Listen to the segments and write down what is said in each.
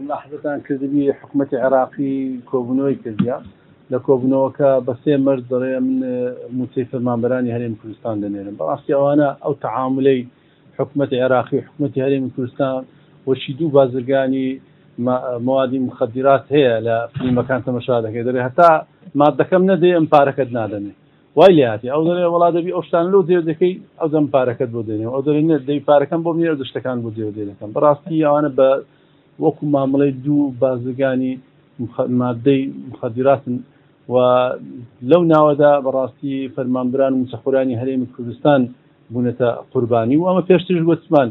ملاحظتان کردبی حکومەتی عێراقی کۆبوونەوەی کردیا لە کۆبوونەوەکە بە سێ مەرج دەڵێ من موچەی فەرمانبەرانی هەرێمی کوردستان دەنێرم بەڕاستی ئەوانە ئەو تەعاملەی حکومەتی عێراقی حکومەتی هەرێمی کوردستان وەشی دوو بازرگانی موادی مخدرات هەیە لە فیلمەکان تەماشا دەکەی دەڵێ هەتا مادەکەم نەدێ ئەم پارەکەت نادەنێ وای لێ هاتی ئەو دەڵێ وڵا دەبی ئەو شتان لەو دێو دەکەی ئەو دەم پارەکەت بۆ دێنێ ئەو دەڵێ نە دەی پارەکەم بۆ بنێرە دشتەکان بۆ دێو دێ دەکەم بەڕاستی ئەوانە بە وەکو مامەڵەی دوو بازرگانی مادەی مخدراتن و لەو ناوەدا بەڕاستی فەرمانبەران و موچەخۆرانی هەرێمی کوردستان بوونەتە قوربانی و ئەمە پێشترش گوتمان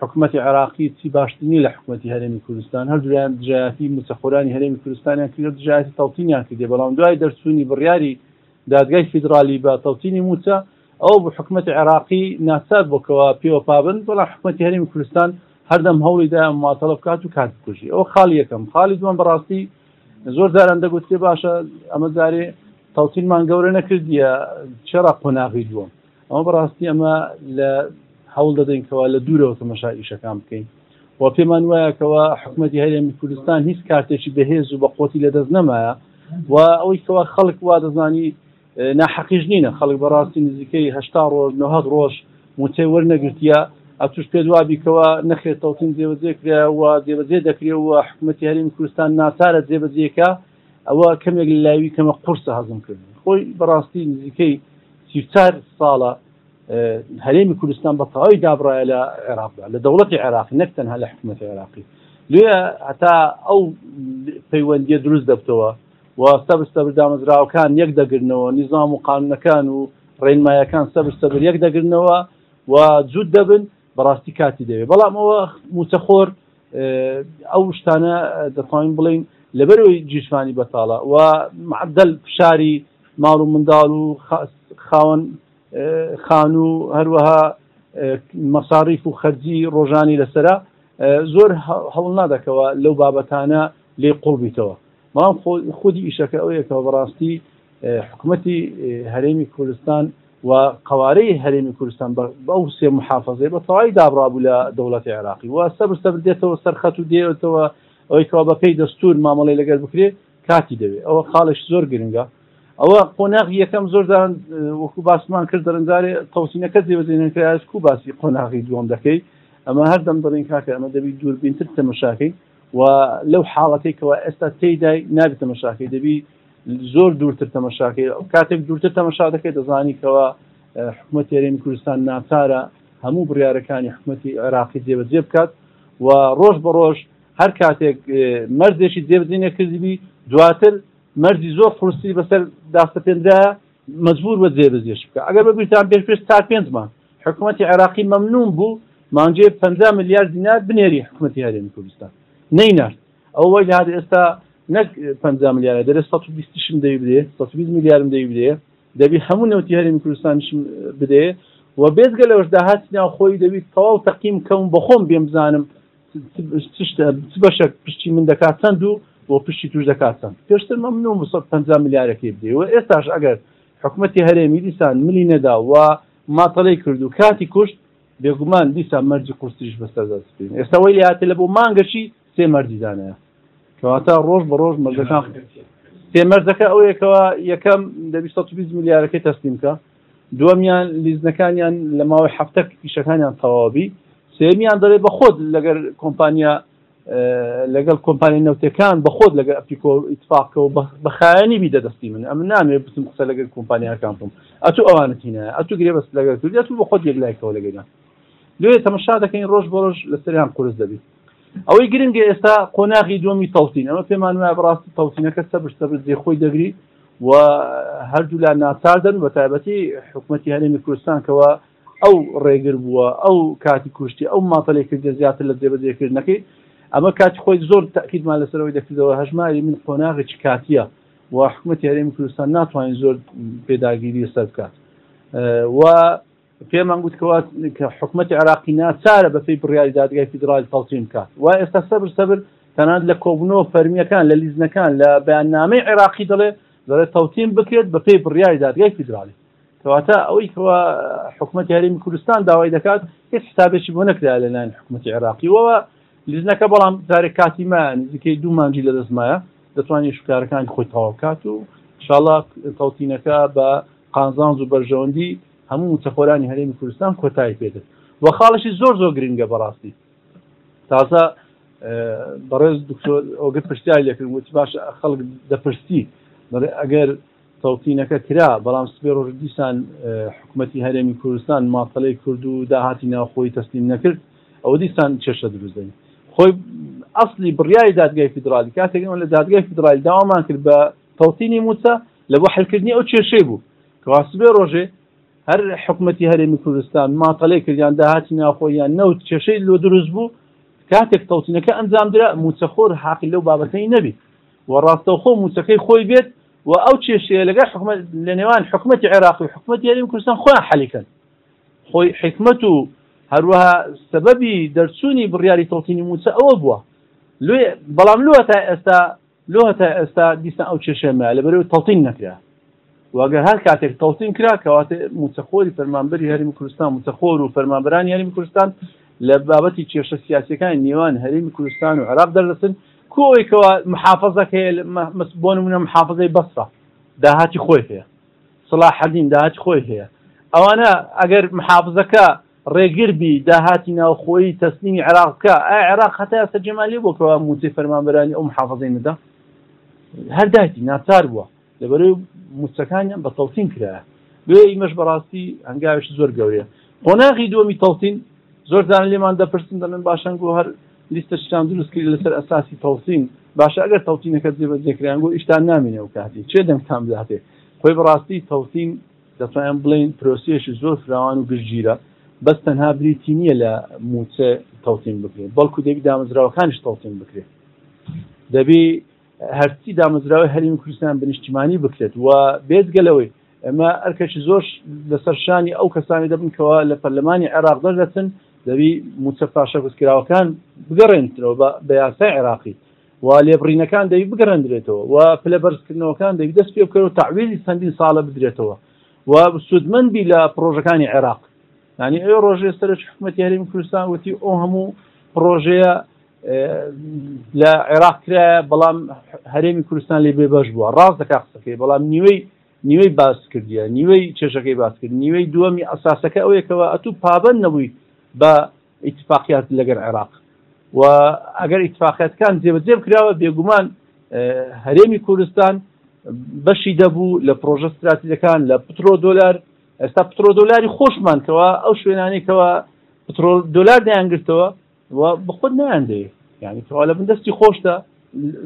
حکومەتی عێراقی چی باشترنی لە حکومەتی هەرێمی کوردستان هەردوویان دژایەتی موچەخۆرانی هەرێمی کوردستانیان کرد دژایەتی تەڵتینیان کردێ بەڵام دوای دەرچوونی بڕیاری دادگای فیدرالی بە تەڵتینی موچە ئەو بە حکومەتی عێراقی ناچار بۆکەوە پێوە پابند بەڵام حکومەتی هەرێمی کوردستان هەردەم هەوڵیدا ماتەڵە بکات و کات بکوژی ئەوە خاڵی یەکەم خاڵی دووەم بەڕاستی زۆر جاران دەگوتێ باشە ئەمە جارێ تەڵتینمان گەورە نەکردیە چێڕا قۆناغی دووەم ئەمە بەڕاستی ئەمە لە هەوڵ دەدەینکەوە لە دوورەوە تەماشا ئیشەکان بکەین و پێمان وایەکەوە حکومەتی هەرێمی کوردستان هیچ کارتێکی بەهێز و بەقوتی لەدەست نەمایە و ئەوەی کەوە خەڵک وا دەزانی ناحەقیش نینە خەڵک بەڕاستی نزیکەی 80 ڕۆژ 90 ڕۆژ موچەی وەرنەگرتیە ئەتوش پێ دوابیکەوە نەخێت تەڵتین جێبەجێ کراوە جێبەجێ دەکرێەوە حکومەتی هەرێمی کوردستان ناچارە جێبەجێکە ئەوە کەمێک لە لاوی کەمە قورسە هەزم کرد خۆی بەڕاستی نزیکەی 34 ساڵە هەرێمی کوردستان بە تەواوی دابڕایە لە عێراقدا لە دەوڵەتی عێراقی نەک تەنها لە حکومەتی عێراقی لێ هەتا ئەو پەیوەندیە دروست دەبتەوە و سەبر دامەزراوەکان یەک دەگرنەوە نیزام و قانونەکان و ڕێنمایەکان سەبر یەک دەگرنەوە و جوود دەبن بەڕاستی کاتی دەوێت بەڵام ئەوە موچەخۆر ئەو شتانە دەتوانین بڵین لەبەرەوەی جیشمانی بەتاڵە و معدل فشاری ماڵ و منداڵ و خاوەن خان و هەروەها مەساریف و خەرجی ڕۆژانی لەسرە زۆر هەوڵ نادەکەوە لەو بابەتانە لێ قوڵبیتەوە بەڵام خودی ئیشەکە ئەوەیەکەوە بەڕاستی حکومەتی هەرێمی کوردستان و قوارەی هەرێمی کوردستان بەو سێ محافەزەی بە تەواوی دابڕابوو لە دەوڵەتی عێراقی و سەبر دێتەوە سەرخەت و دێتەوە ئەوەی کەوا بەپێی دەستور مامەڵەی لەگەر بکرێ کاتی دەوێت ئەوە خاڵش زۆر گرنگە ئەوە قۆناغی یەکەم زۆر دارن وەکو باسمان کرد دەرەنجارێ تەوسینەکە جێبەجێنەکەیاش کو باسی قۆناغی دووەم دەکەی ئەمە هەردەم دەڵێن کاکە ئەمە دەبی دووربینتر تەمەشاکەی و لەو حاڵەتەی کەوا ئێستا تێیدای نابێت تەمەشاکەی دەبی زۆر دوورتر تەمەشاکەی کاتێک دوورتر تەمەشا دەکەی دەزانی کەوا حکومەتی هەرێمی کوردستان ناچارە هەموو بڕیارەکانی حکومەتی عێراقی جێبەجێ بکات و ڕۆژ بە ڕۆژ هەر کاتێک مەرجێکی جێبەجێ نەکردبی دواتر مەرجی زۆر فرستی بەسەر داستەپێنرایە مەجبور بە جێبەجێش بکە ئەگەر بەگویتان پێش تا 5 مانگ حکومەتی عێراقی مەمنوون بوو مانگێ 50 ملیارد دینار بنێری حکومەتی هەرێمی کوردستان نەینارد ئەو وای لە هەر ئێستا نەک 50 ملیارە دەرێ 120 دەوی بدێ 120 ملیارم دەوی بدێ دەبی هەموو نەوتی هەرێمی کوردستانیش بدێ و بێزگە لەوەش داهاتی ناو خۆی دەبی تەواو تەقیم کەم بەخۆم بێم بزانم چ بەشێک پشتی من دەکات چەند و بۆ پشتی توش دەکات چەند پێشتر مەمنوون 150 ملیارەکەی بدێ و ئێستاش ئەگەر حکومەتی هەرێمی دیسان ملی نەدا و ماتەڵەی کرد و کاتی کوشت بێگومان دیسان مەرجی قورسیش بەسەر دەستین ئێستا وەی لە هاتێ لە بۆ مانگەشی سێ مەرجی دانەیە کەواتە ڕۆژ بە ڕۆژ مەرجەکان سێ مەرجەکە ئەوەیەکەوە یەکەم دەبی 120 ملیارەکەی تەسلیم کە دووەمیان لیزنەکانیان لە ماوەی هەفتە ئیشەکانیان تەواوی سێمیان دەڵێ بە خۆت لەگەر کۆمپانیا لەگەڵ کۆمپانیای نەوتەکان بە خۆت لەگەر ئەپیکۆ ئیتفاقەوە بە خایەنی بیدە دەستی من ئەمە نامێت بچم قسە لەگەر کۆمپانیاکان بم ئەتوو ئەوانەتینە ئەتوو گرێ بەس لەگەر کردی ئەتوو بە خۆت یەکلایکەوە لەگەیان دوێ تەمەشا دەکەین ڕۆژ بە ڕۆژ لەسەریان قورس دەبێت ئەوەی گرنگە ئێستا قۆناغی دووەمی تەڵتین ئەمە پێمان وایە بەڕاستی تەڵتینەکە سەبر جێخۆی دەگری و هەردوو لا ناچاردن بە تایبەتی حکومەتی هەرێمی کوردستان کەوە ئەو ڕێگر بووە ئەو کاتی کوشتی ئەو ماتەڵی کردە زیاتر لە جێبەجێکردنەکەی ئەمە کاتی خۆی زۆر تاکیدمان لەسەرەوەی دەکردەوە هەژماری من قۆناغێکی کاتیە و حکومەتی هەرێمی کوردستان ناتوانین زۆر پێداگیری سەر بکات و پێمان گوتکەوە کە حکومەتی عێراقی ناچارە بەپێی بڕیاری دادگای فیدرالی تەڵتین بکات وای ئێستا سەبر تەنانەت لە کۆبوونەوە فەرمیەکان لە لیزنەکان لە بەیاننامەی عێراقی دەڵێ تەڵتین بکرێت بەپێی بڕیاری دادگای فیدرالی کەواتە ئەوەی کەوە حکومەتی هەرێمی کوردستان داوای دەکات هیچ حسابێکی بۆ نەکرا لەلایەن حکومەتی عێراقی وەوە لیزنەکە بەڵام جارێک کاتی مایە نزیکەی 2 مانگی لەدەستمایە دەتوانێت شکارەکانی خۆی تەواو بکات و ئینشاڵڵا تەڵتینەکە بە قازانج و بەرژەوەندی هەموو موچەخۆرانی هەرێمی کوردستان کۆتایی پێدێت وە خاڵشی زۆر گرنگە بەڕاستی تازە بەڕێز دکتۆر ئۆگەت پرسیاری لێکردن وتی باش خەڵک دەپرسی ئەگەر تەڵتینەکە کرا بەڵام سبێ ڕۆژ دیسان حکوومەتی هەرێمی کوردستان ماڵپەڵەی کورد و داهاتی ناوخۆی تەسلیم نەکرد ئەوە دیسان چێشە دروستدەنی خۆی ئەسلی بڕیاری دادگای فیدرالی کاتێک لە دادگای فیدرالی داوامان کرد بە تەڵتینی موچە لە بۆ حلکردنی ئەو کێشەی بوو کەوا سبێ ڕۆژێ هەر حکوومەتی هەرێمی کوردستان ماڵپەڵەی کردیان داهاتی ناوخۆیان نەوت کێشەی لۆ دروست بوو کاتێک تەڵتینەکە ئەنجام درا موچەخۆر حاقی لەو بابەتەی نەبی و ڕاستەوخۆ موچەکەی خۆی بێت و ئەو کێشەیە لەگەڵ لە نێوان حکوومەتی عێراق و حکوومەتی هەرێمی کوردستان خۆیان حەلیکەن خۆی حکمت و هەروەها سەبەبی دەرچوونی بڕیاری تەڵتینی موچە ئەوە بووە بەڵام لۆ هەتا ئێستا دیسان ئەو کێشەمە لەبەرەوەی تەڵتین نەکرا واگەر هەر کاتێک تەڵتین کرا کەواتە موچەخۆری فەرمانبەری هەرێمی کوردستان موچەخۆر و فەرمانبەرانی هەرێمی کوردستان لە بابەتی کێشە سیاسیەکانی نێوان هەرێمی کوردستان و عێراق دەردەچن کۆیکەوە محافەزەک هەیە بۆ نمونە محافەزەی بەسرە داهاتی خۆی هەیە سڵاحەدین داهاتی خۆی هەیە ئەوانە ئەگەر محافەزەکە ڕێگر بی داهاتی ناوخۆیی تەسلیمی عێراق بکە عێراق هەتا ئێستا جێمالی بۆکەوە موچەی فەرمانبەرانی ئەو محافەزەی نەدا هەر دایتی ناچار بووە لەبەرەوەی موچەکانیان بە تەڵتین کرایە بێ ئیمەش بەڕاستی هەنگاویش زۆر گەورەیە قۆناغی دووەمی تەڵتین زۆر زان لێمان دەپرسن دەڵێن باشەن بۆ هەر لیستەشتان دروست کرد لەسەر ئەساسی تەڵتین باشە ئەگەر تەڵتینەکە جێبەجێکرایان بۆ ئیشتان نامێنێ و کاتی چێ دەنگتان بداتێ خۆی بەڕاستی تەڵتین دەتوانین بڵێن پرۆسیەشی زۆر فراوان و گشتگیرە بەس تەنها بریتی نییە لە موچە تەڵتین بکرێت بەڵکو دەبی دامەزراوەکانیش تەڵتین بکرێت دەبی هەرچی دامەزراوەی هەرێمی کوردستان بنیشتیمانی بکرێت و بێجگەلەوەی ئەمە ئەرکەشی زۆر لەسەر شانی ئەو کەسانی دەبنکەوە لە پەرلەمانی عێراق دەردەچن دەبی موچە پاشەکوزکراوەکان بگەڕێنێتەوە بە یاسای عێراقی و لێبڕینەکان دەبی بگەڕێنرێتەوە و پلە بەرزکردنەوەکان دەبی دەست پێ بکەوە تەعویلی چەندین ساڵە بدرێتەوە و سودمەندی لە پرۆژەکانی عێراق یعنی ئەو ڕۆژێ سەرۆکی حکوومەتی هەرێمی کوردستان وتی ئەو هەموو پرۆژەیە لە عێراق کرایە بەڵام هەرێمی کوردستان لێ بێبەش بووە ڕاست دەکات قسەکەی بەڵام نیوەی باس کردیە نیوەی کێشەکەی باس کرد نیوەی دووەمی ئەساسەکە ئەوەیەکەوە ئەتوو پابەند نەبووی بە ئیتفاقیات لەگەڵ عێراق و ئەگەر ئیتفاقیاتەکان جێبەجێ بکراوە بێگومان هەرێمی کوردستان بەشی دەبوو لە پرۆژە استراتیجیەکان لە پترۆ دۆلار ئێستا پترۆ دۆلاری خۆشمانکەوە ئەو شوێنانێکەوە پترۆ دۆلار دەیانگرتەوە و بەخۆت نەیاندەیە یعنی کەوا لە بندەستی خۆشتە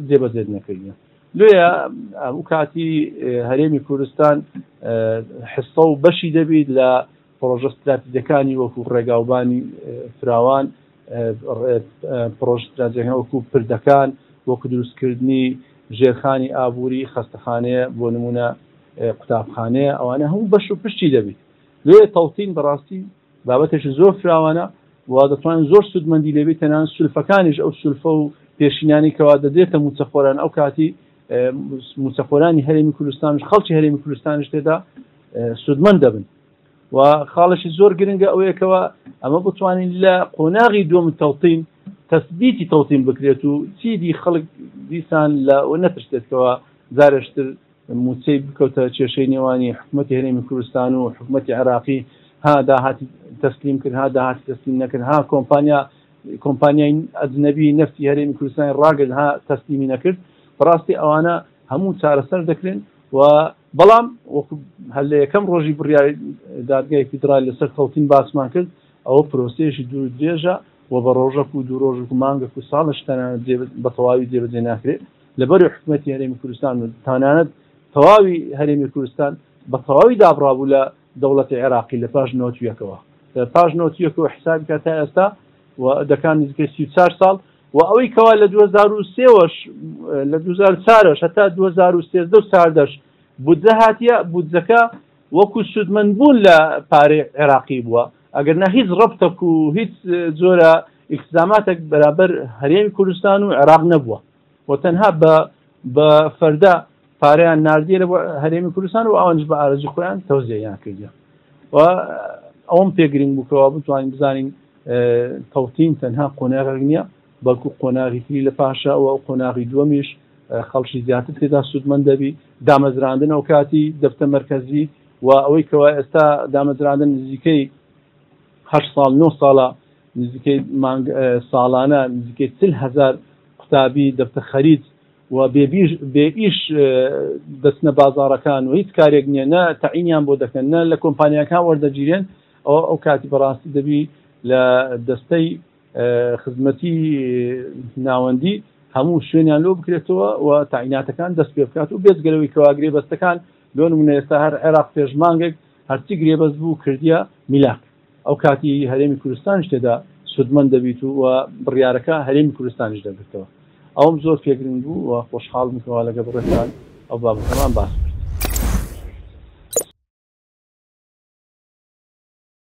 جێبەجێ نەکردنە لێیە ئەو کاتی هەرێمی کوردستان حسە و بەشی دەبیت لە پرۆژە استراتیجیەکانی وەکو ڕێگاوبانی فراوان پرۆژە استراتیجیەکان وەکو پردەکان وەکو دروستکردنی ژێرخانی ئابووری خەستەخانەیە بۆ نمونە قوتابخانەیە ئەوانە هەموو بەش و پشتی دەبیت لێ تەڵتین بەڕاستی بابەتێکی زۆر فراوانە و دەتوانین زۆر سودمەندی لێبێت تەنان سولفەکانیش ئەو سولفە و پێشینانی کەوا دەدرێتە موچەخۆران ئەو کاتی موچەخۆرانی هەرێمی کوردستانش خەڵکی هەرێمی کوردستانش تێدا سودمەند دەبن و خاڵشی زۆر گرنگە ئەوەیەکەوە ئەمە بتوانین لە قۆناغی دووەم تەڵتین تەثبیتی تەڵتین بکرێت و چیدی خەڵک دیسان لە نەترسێتەوە زارشتر موچەی بکەوتە کێشەی نێوانی حکوومەتی هەرێمی کوردستان و حکوومەتی عێراقی ها داهاتی تەسلیم کرد ها داهاتی تەسلیم نەکرد ها کۆمپانیای ئەجنەبی نەفتی هەرێمی کوردستانی ڕاگرت ها تەسلیمی نەکرد بەڕاستی ئەوانە هەموو چارەسەر دەکرێن و بەڵام وەکو هەر لە یەکەم ڕۆژی بڕیاری دادگای فیدرالی لەسەر تەڵتین باسمان کرد ئەوە پرۆسەیەکی دوور درێژە و بە ڕۆژەک و دوو ڕۆژێک و مانگەک و ساڵش تەنانەت بە تەواوی جێبەجێ ناکرێت لەبەری حکوومەتی هەرێمی کوردستان و تەنانەت تەواوی هەرێمی کوردستان بە تەواوی دابڕابوو لە دەوڵەتی عێراقی لە پاش 91ەوە لە پاش 91ەوە حسابی کە تا ئێستا و دەکان نزیکەی 34 ساڵ و ئەوەی کەوا لە 2003ەوەش لە 2004ش هەتا 2013 ساردەش بودجە هاتیە بودجەکە وەکو سودمەندبوون لە پارەی عێراقی بووە ئەگەرنا هیچ ڕەبتەک و هیچ جۆرە ئیلتزاماتێک بەرامبەر هەرێمی کوردستان و عێراق نەبووە و تەنها بە فەردە پارەیان ناردیە لە هەرێمی کوردستان و ئەوانش بە ئارەزی خۆیان تەوزیعیان کردیە و ئەوم پێگرنگ بووکەوە بتوانین بزانین تەڵتین تەنها قۆناغێک نییە بەڵکو قۆناغی لە پاشە و قۆناغی دووەمیش خەڵکی زیاتر تێدا سوودمەند دەبی دامەزراندن ئەو کاتی دەفتە مەرکەزی و ئەوەی کەوا ئێستا دامەزراندن نزیکەی 8 ساڵ 9 ساڵە نزیکەی ساڵانە نزیکەی 40,000 قوتابی دەفتە خەریج و بێ ئیش دەستنە بازاڕەکان و هیچ کارێک نییە نە تەعینیان بۆ دەکەن نە لە کۆمپانیەکان وەردەگیرێن ئەو کاتی بەڕاستی دەبی لە دەستەی خزمەتی ناوەندی هەموو شوێنیان لۆ بکرێتەوە و تەعیناتەکان دەست پێ بکات و بێزگەلەوەی کەوا گرێبەستەکان بۆ نمونە ئێستا هەر عێراق پێشمانگێک هەرچی گرێبەست بوو کردیە میلاک ئەو کاتی هەرێمی کوردستانیش تێدا سوودمەند دەبیت و بڕیارەکە هەرێمی کوردستانیش دەبێتەوە ئەوم زۆر پێگرنگ بوو و خۆشحاڵم کەوا لەگەڵ ڕێتان ئەو بابەتەمان باس کرد